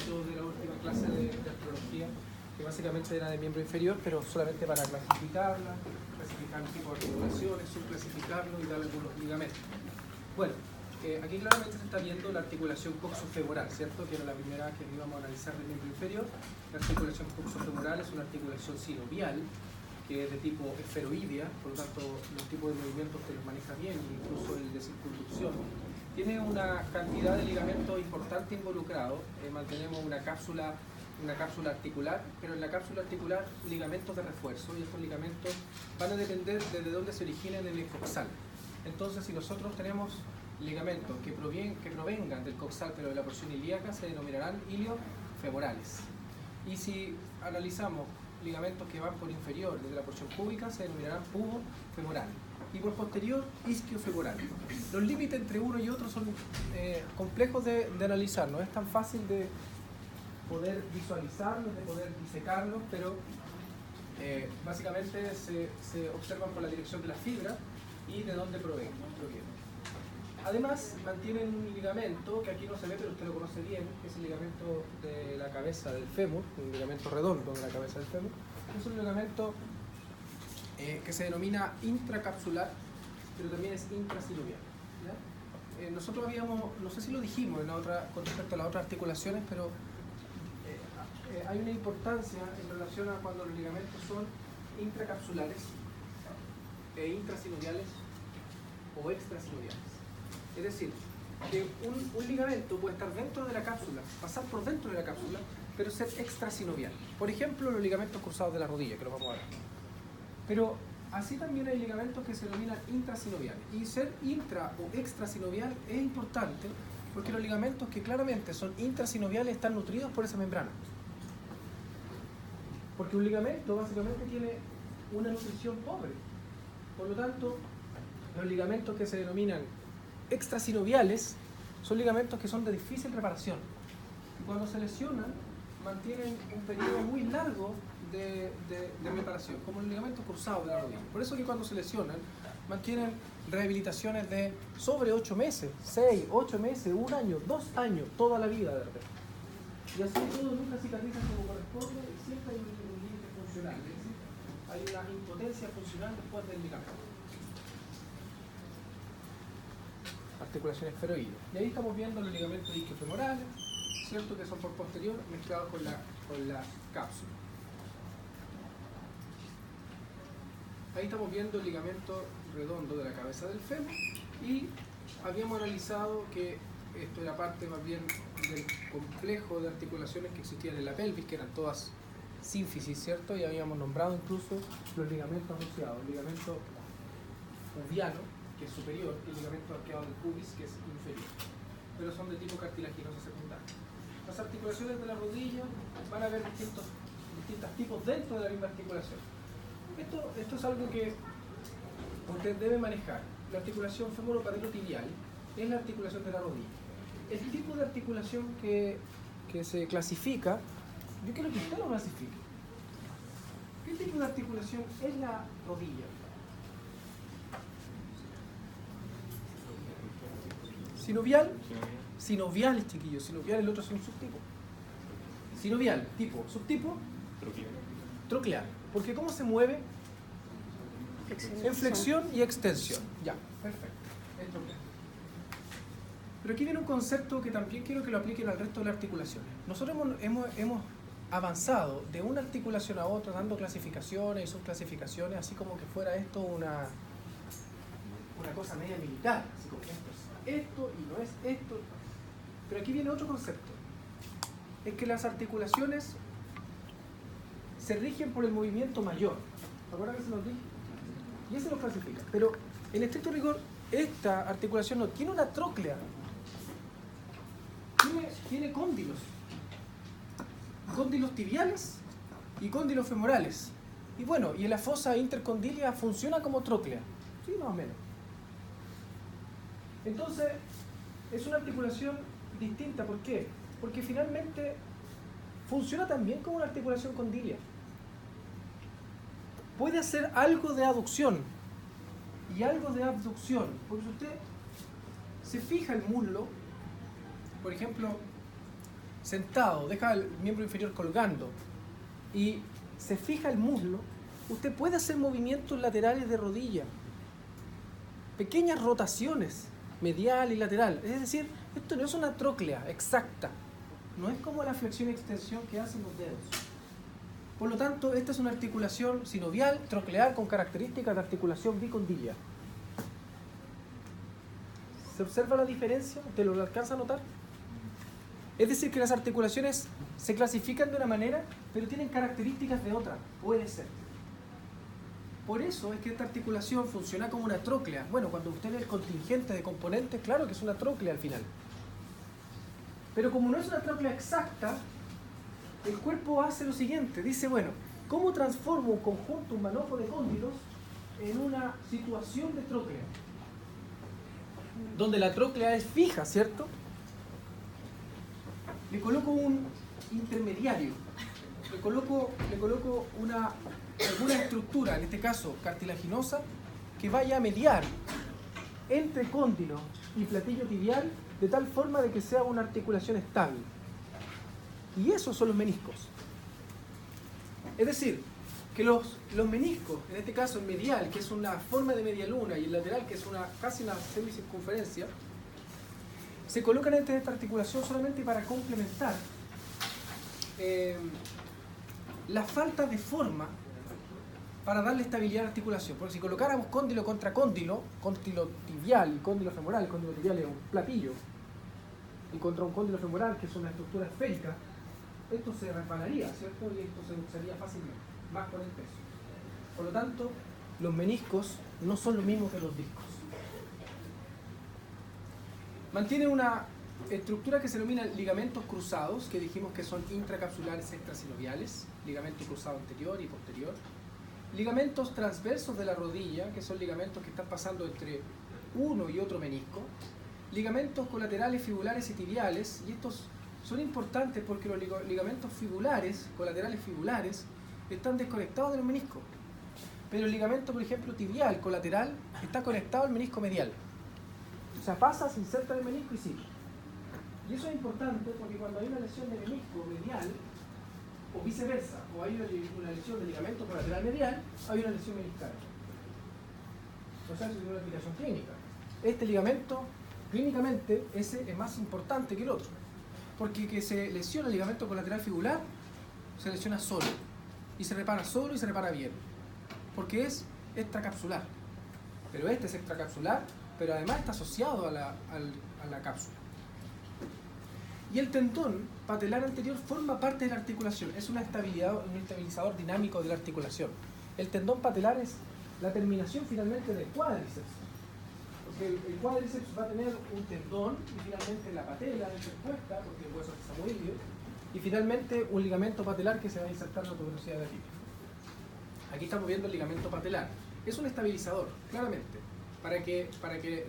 poquito de la última clase de artrología, que básicamente era de miembro inferior, pero solamente para clasificarla, clasificar el tipo de articulaciones, subclasificarlo y darle algunos ligamentos. Bueno, aquí claramente se está viendo la articulación coxofemoral, ¿cierto? Que era la primera que íbamos a analizar del miembro inferior. La articulación coxofemoral es una articulación sinovial, que es de tipo esferoidea, por lo tanto los tipos de movimientos te los maneja bien, incluso el de circunducción. Tiene una cantidad de ligamentos importante involucrado. Mantenemos una cápsula articular, pero en la cápsula articular ligamentos de refuerzo, y estos ligamentos van a depender de dónde se originen en el coxal. Entonces, si nosotros tenemos ligamentos que provengan del coxal pero de la porción ilíaca, se denominarán iliofemorales. Y si analizamos ligamentos que van por inferior desde la porción púbica, se denominarán pubofemorales. Y por posterior, isquiofemoral. Los límites entre uno y otro son complejos de analizar, no es tan fácil de poder visualizarlos, de poder disecarlos, pero básicamente se observan por la dirección de la fibra y de dónde provienen. Además, mantienen un ligamento que aquí no se ve, pero usted lo conoce bien, que es el ligamento de la cabeza del fémur, un ligamento redondo de la cabeza del fémur. Es un ligamento que se denomina intracapsular, pero también es intrasinovial. Nosotros habíamos, no sé si lo dijimos con respecto a las otras articulaciones, pero hay una importancia en relación a cuando los ligamentos son intracapsulares e intrasinoviales o extrasinoviales. Es decir, que un ligamento puede estar dentro de la cápsula, pasar por dentro de la cápsula, pero ser extrasinovial. Por ejemplo, los ligamentos cruzados de la rodilla, que lo vamos a ver. Pero así también hay ligamentos que se denominan intrasinoviales. Y ser intra o extrasinovial es importante porque los ligamentos que claramente son intrasinoviales están nutridos por esa membrana. Porque un ligamento básicamente tiene una nutrición pobre. Por lo tanto, los ligamentos que se denominan extrasinoviales son ligamentos que son de difícil reparación. Y cuando se lesionan, mantienen un periodo muy largo de reparación, como el ligamento cruzado de la rodilla. Por eso que cuando se lesionan, mantienen rehabilitaciones de sobre 8 meses, 6, 8 meses, 1 año, 2 años, toda la vida de repente. Y así todo nunca cicatriza como corresponde y siempre hay un límite funcional, es decir, hay una impotencia funcional después del ligamento. Articulación esferoidea. Y ahí estamos viendo los ligamentos isquiofemorales, ¿cierto? Que son por posterior mezclados con la cápsula. Ahí estamos viendo el ligamento redondo de la cabeza del fémur y habíamos analizado que esto era parte más bien del complejo de articulaciones que existían en la pelvis, que eran todas sínfisis, ¿cierto? Y habíamos nombrado incluso los ligamentos asociados, el ligamento uviano, que es superior, y el ligamento arqueado del pubis, que es inferior, pero son de tipo cartilaginoso secundario. Las articulaciones de la rodilla van a haber distintos tipos dentro de la misma articulación. Esto es algo que usted debe manejar. La articulación femoropatelotibial es la articulación de la rodilla. El tipo de articulación que se clasifica, yo quiero que usted lo clasifique. ¿Qué tipo de articulación es la rodilla? Sinovial, chiquillos. Sinovial, el otro es un subtipo. Sinovial, tipo, subtipo, troclear. Porque ¿cómo se mueve? En flexión y extensión. Ya, perfecto. Es troclear. Pero aquí viene un concepto que también quiero que lo apliquen al resto de las articulaciones. Nosotros hemos avanzado de una articulación a otra, dando clasificaciones y subclasificaciones, así como que fuera esto una cosa media militar, así como esto es esto y no es esto. Pero aquí viene otro concepto. Es que las articulaciones se rigen por el movimiento mayor. ¿Se acuerdan que se nos dijo? Y ese lo clasifica. Pero en estricto rigor, esta articulación no tiene una tróclea. Tiene cóndilos. Cóndilos tibiales y cóndilos femorales. Y bueno, y la fosa intercondilia funciona como tróclea. Sí, más o menos. Entonces, es una articulación distinta. ¿Por qué? Porque finalmente funciona también como una articulación condilia. Puede hacer algo de aducción y algo de abducción. Porque si usted se fija el muslo, por ejemplo, sentado, deja el miembro inferior colgando y se fija el muslo, usted puede hacer movimientos laterales de rodilla, pequeñas rotaciones, medial y lateral. Es decir, esto no es una tróclea exacta, no es como la flexión y extensión que hacen los dedos. Por lo tanto, esta es una articulación sinovial, troclear, con características de articulación bicondiliar. ¿Se observa la diferencia? ¿Te lo alcanza a notar? Es decir, que las articulaciones se clasifican de una manera, pero tienen características de otra. Puede ser. Por eso es que esta articulación funciona como una tróclea. Bueno, cuando usted ve el contingente de componentes, claro que es una tróclea al final. Pero como no es una tróclea exacta, el cuerpo hace lo siguiente. Dice, bueno, ¿cómo transformo un conjunto, un manojo de cóndilos en una situación de tróclea? Donde la tróclea es fija, ¿cierto? Le coloco un intermediario. Le coloco alguna estructura, en este caso cartilaginosa, que vaya a mediar entre cóndilo y platillo tibial de tal forma de que sea una articulación estable. Y esos son los meniscos. Es decir, que los meniscos, en este caso el medial, que es una forma de media luna, y el lateral, que es casi una semicircunferencia, se colocan entre esta articulación solamente para complementar la falta de forma para darle estabilidad a la articulación. Porque si colocáramos cóndilo contra cóndilo tibial y cóndilo femoral, el cóndilo tibial es un platillo, y contra un cóndilo femoral, que es una estructura esférica, esto se repararía, ¿cierto? Y esto se usaría fácilmente, más con el peso. Por lo tanto, los meniscos no son lo mismo que los discos. Mantienen una estructura que se denomina ligamentos cruzados, que dijimos que son intracapsulares extrasinoviales, ligamento cruzado anterior y posterior. Ligamentos transversos de la rodilla, que son ligamentos que están pasando entre uno y otro menisco. Ligamentos colaterales fibulares y tibiales, y estos son importantes porque los ligamentos fibulares, colaterales fibulares, están desconectados de los meniscos. Pero el ligamento, por ejemplo, tibial, colateral, está conectado al menisco medial. O sea, pasa, se inserta en el menisco y sigue. Y eso es importante porque cuando hay una lesión de menisco medial, o viceversa, o hay una lesión de ligamento colateral medial, hay una lesión meniscal. O sea, eso es una aplicación clínica. Este ligamento, clínicamente, ese es más importante que el otro. Porque que se lesiona el ligamento colateral fibular, se lesiona solo. Y se repara solo y se repara bien. Porque es extracapsular. Pero este es extracapsular, pero además está asociado a la cápsula. Y el tendón patelar anterior forma parte de la articulación. Es un estabilizador dinámico de la articulación. El tendón patelar es la terminación finalmente del cuádriceps. Porque el cuádriceps va a tener un tendón y finalmente la patela interpuesta, porque el hueso es samoilio, y finalmente un ligamento patelar que se va a insertar en la tuberosidad de la tibia. Aquí estamos viendo el ligamento patelar. Es un estabilizador, claramente, para que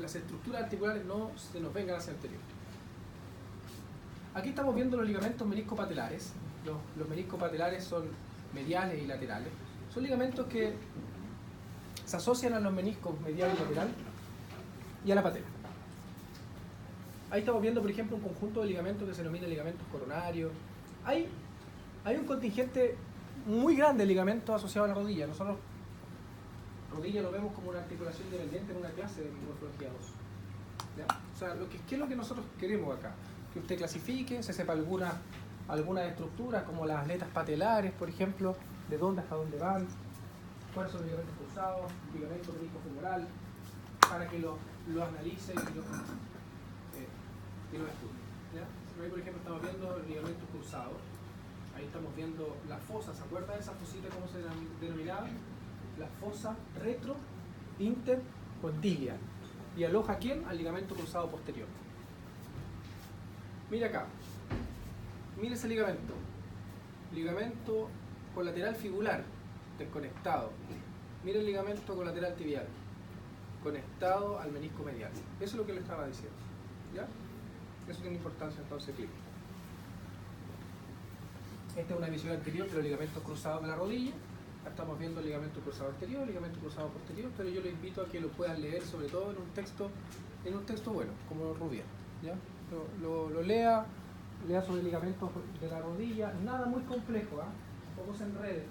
las estructuras articulares no se nos vengan hacia el anterior. Aquí estamos viendo los ligamentos meniscopatelares. Los meniscopatelares son mediales y laterales. Son ligamentos que se asocian a los meniscos medial y lateral y a la patela. Ahí estamos viendo, por ejemplo, un conjunto de ligamentos que se denomina ligamentos coronarios. Hay un contingente muy grande de ligamentos asociados a la rodilla. Nosotros rodilla lo vemos como una articulación independiente en una clase de morfología 2. ¿Ya? O sea, ¿qué es lo que nosotros queremos acá? Que usted clasifique, se sepa algunas estructuras como las aletas patelares, por ejemplo, de dónde hasta dónde van, cuáles son los ligamentos cruzados, ligamento menisco-femoral, para que lo analicen y lo estudien. ¿Ya? Ahí, por ejemplo, estamos viendo los ligamentos cruzados. Ahí estamos viendo la fosa. ¿Se acuerda de esa fosita cómo se denominaba? La fosa retro-intercondilia. ¿Y aloja a quién? Al ligamento cruzado posterior. Mira acá. Mira ese ligamento. Ligamento colateral fibular, desconectado. Mira el ligamento colateral tibial, conectado al menisco medial. Eso es lo que le estaba diciendo. ¿Ya? Eso tiene importancia entonces clínica. Esta es una visión anterior de los ligamentos cruzados de la rodilla. Estamos viendo el ligamento cruzado anterior, el ligamento cruzado posterior, pero yo le invito a que lo puedan leer, sobre todo en un texto bueno, como Rubier. ¿Ya? Lo lea, lea sobre ligamentos de la rodilla, nada muy complejo, tampoco se enrede.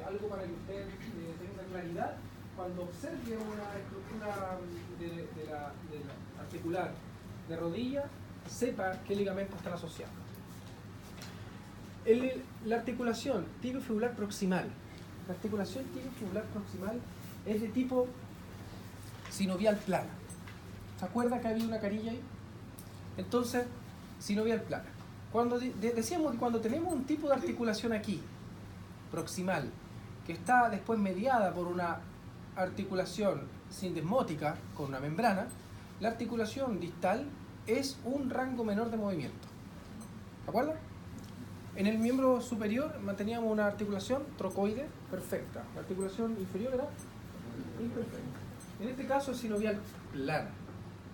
Algo para que usted tenga claridad cuando observe una estructura de la articular de rodilla, sepa qué ligamentos están asociados. La articulación tibiofibular proximal. La articulación tibiofibular proximal es de tipo sinovial plana. ¿Se acuerda que había una carilla ahí? Entonces, sinovial plana. Cuando decíamos que cuando tenemos un tipo de articulación aquí, proximal, que está después mediada por una articulación sindesmótica con una membrana, la articulación distal es un rango menor de movimiento. ¿De acuerdo? En el miembro superior manteníamos una articulación trocoide perfecta. La articulación inferior era imperfecta. En este caso es sinovial plana.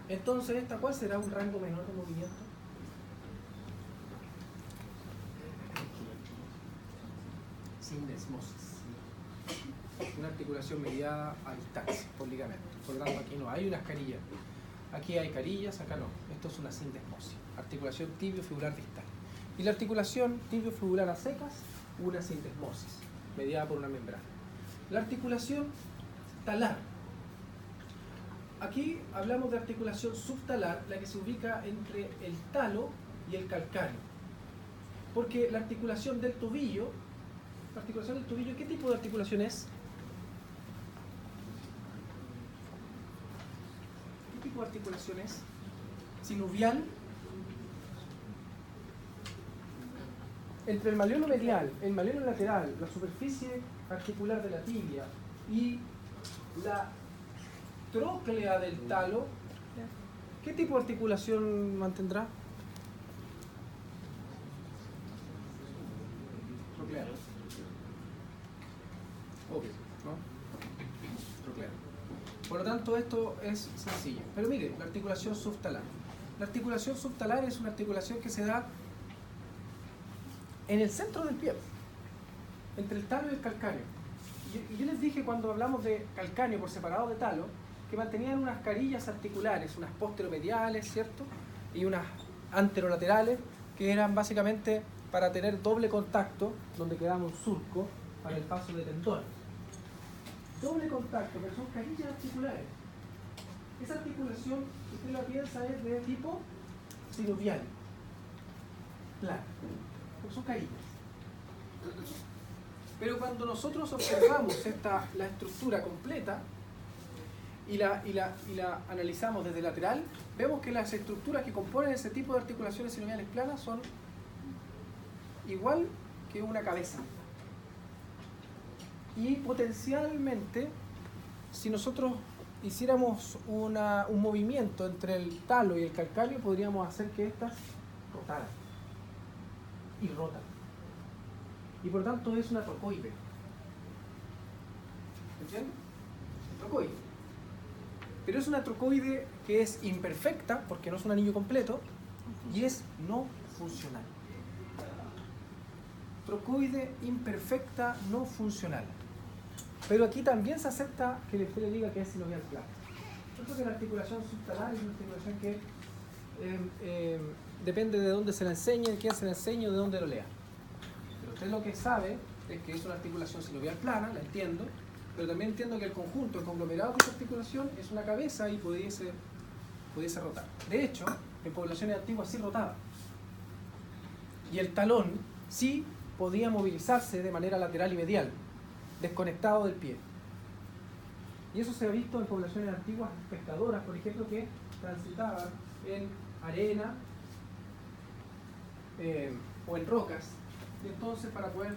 Entonces, ¿cuál será un rango menor de movimiento? Sindesmosis. Una articulación mediada a distancia por ligamento. Por lo tanto, aquí no hay unas carillas. Aquí hay carillas, acá no. Esto es una sindesmosis. Articulación tibiofibular distal. Y la articulación tibiofibular a secas, una sindesmosis, mediada por una membrana. La articulación talar. Aquí hablamos de articulación subtalar, la que se ubica entre el talo y el calcáneo. Porque la articulación del tobillo, ¿qué tipo de articulación es? ¿Qué tipo de articulación es? Sinovial. Entre el malleolo medial, el malleolo lateral, la superficie articular de la tibia y la tróclea del talo, ¿qué tipo de articulación mantendrá? Troclear. Obvio, ¿no? Troclear. Por lo tanto, esto es sencillo. Pero mire, la articulación subtalar. La articulación subtalar es una articulación que se da en el centro del pie, entre el talo y el calcáneo. Y yo les dije cuando hablamos de calcáneo por separado de talo, que mantenían unas carillas articulares, unas posteromediales, ¿cierto? Y unas anterolaterales, que eran básicamente para tener doble contacto, donde quedaba un surco para el paso de tendones. Doble contacto, pero son carillas articulares. Esa articulación, si usted la piensa, es de tipo sinovial, plana. Porque son carillas. Pero cuando nosotros observamos la estructura completa y la analizamos desde lateral, vemos que las estructuras que componen ese tipo de articulaciones sinoviales planas son igual que una cabeza. Y potencialmente, si nosotros hiciéramos un movimiento entre el talo y el calcáneo, podríamos hacer que éstas rotaran. Y rotan. Y por tanto es una trocoide. ¿Entienden? Trocoide. Pero es una trocoide que es imperfecta, porque no es un anillo completo, y es no funcional. Trocoide imperfecta, no funcional. Pero aquí también se acepta que usted le diga que es sinovial plana. Yo creo que la articulación subtalar es una articulación que depende de dónde se la enseñe, de quién se la enseñe o de dónde lo lea. Pero usted lo que sabe es que es una articulación sinovial plana, la entiendo, pero también entiendo que el conjunto, el conglomerado de esa articulación es una cabeza y pudiese rotar. De hecho, en poblaciones antiguas sí rotaba. Y el talón sí podía movilizarse de manera lateral y medial, desconectado del pie. Y eso se ha visto en poblaciones antiguas pescadoras, por ejemplo, que transitaban en arena o en rocas, y entonces para poder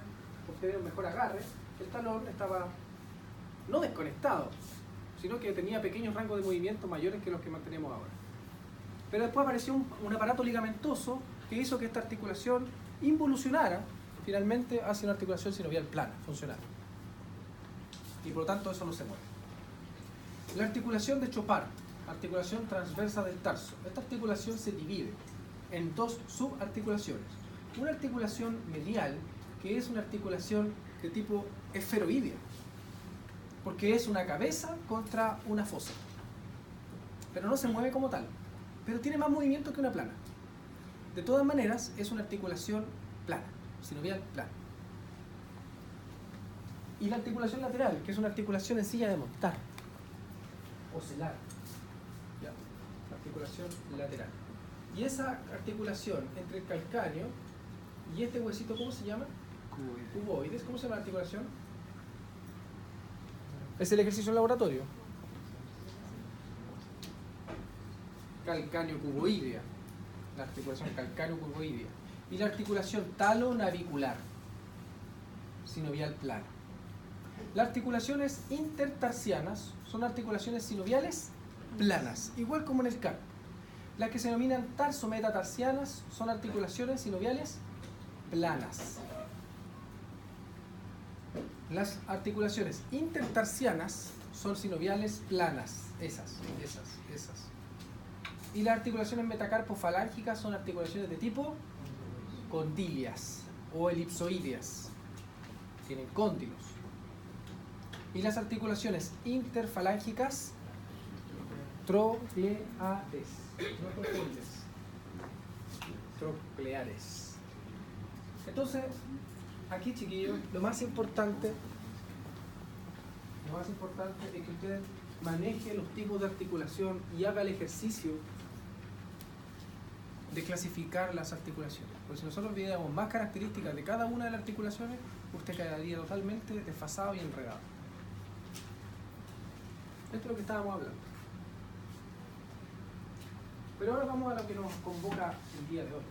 obtener un mejor agarre, el talón estaba no desconectado, sino que tenía pequeños rangos de movimiento mayores que los que mantenemos ahora. Pero después apareció un aparato ligamentoso que hizo que esta articulación involucionara finalmente hacia una articulación sinovial plana, funcional. Y por lo tanto eso no se mueve. La articulación de Chopard, articulación transversa del tarso. Esta articulación se divide en dos subarticulaciones. Una articulación medial, que es una articulación de tipo esferoidea, porque es una cabeza contra una fosa. Pero no se mueve como tal. Pero tiene más movimiento que una plana. De todas maneras, es una articulación plana, sinovial plana. Y la articulación lateral, que es una articulación sencilla de montar, ocelar. ¿Ya? La articulación lateral. Y esa articulación entre el calcáneo y este huesito, ¿cómo se llama? Cuboides. ¿Cómo se llama la articulación? Es el ejercicio en laboratorio. Calcáneo cuboidea. La articulación calcáneo cuboidea. Y la articulación talonavicular, sinovial plana. Las articulaciones intertarsianas son articulaciones sinoviales planas, igual como en el carpo. Las que se denominan tarsometatarsianas son articulaciones sinoviales planas. Las articulaciones intertarsianas son sinoviales planas, esas. Y las articulaciones metacarpofalángicas son articulaciones de tipo condilias o elipsoideas. Tienen cóndilos. Y las articulaciones interfalángicas, trocleares. No confundes. Trocleares. Entonces, aquí, chiquillos, lo más importante es que usted maneje los tipos de articulación y haga el ejercicio de clasificar las articulaciones. Porque si nosotros viéramos más características de cada una de las articulaciones, usted quedaría totalmente desfasado y enredado. Esto es lo que estábamos hablando. Pero ahora vamos a lo que nos convoca el día de hoy.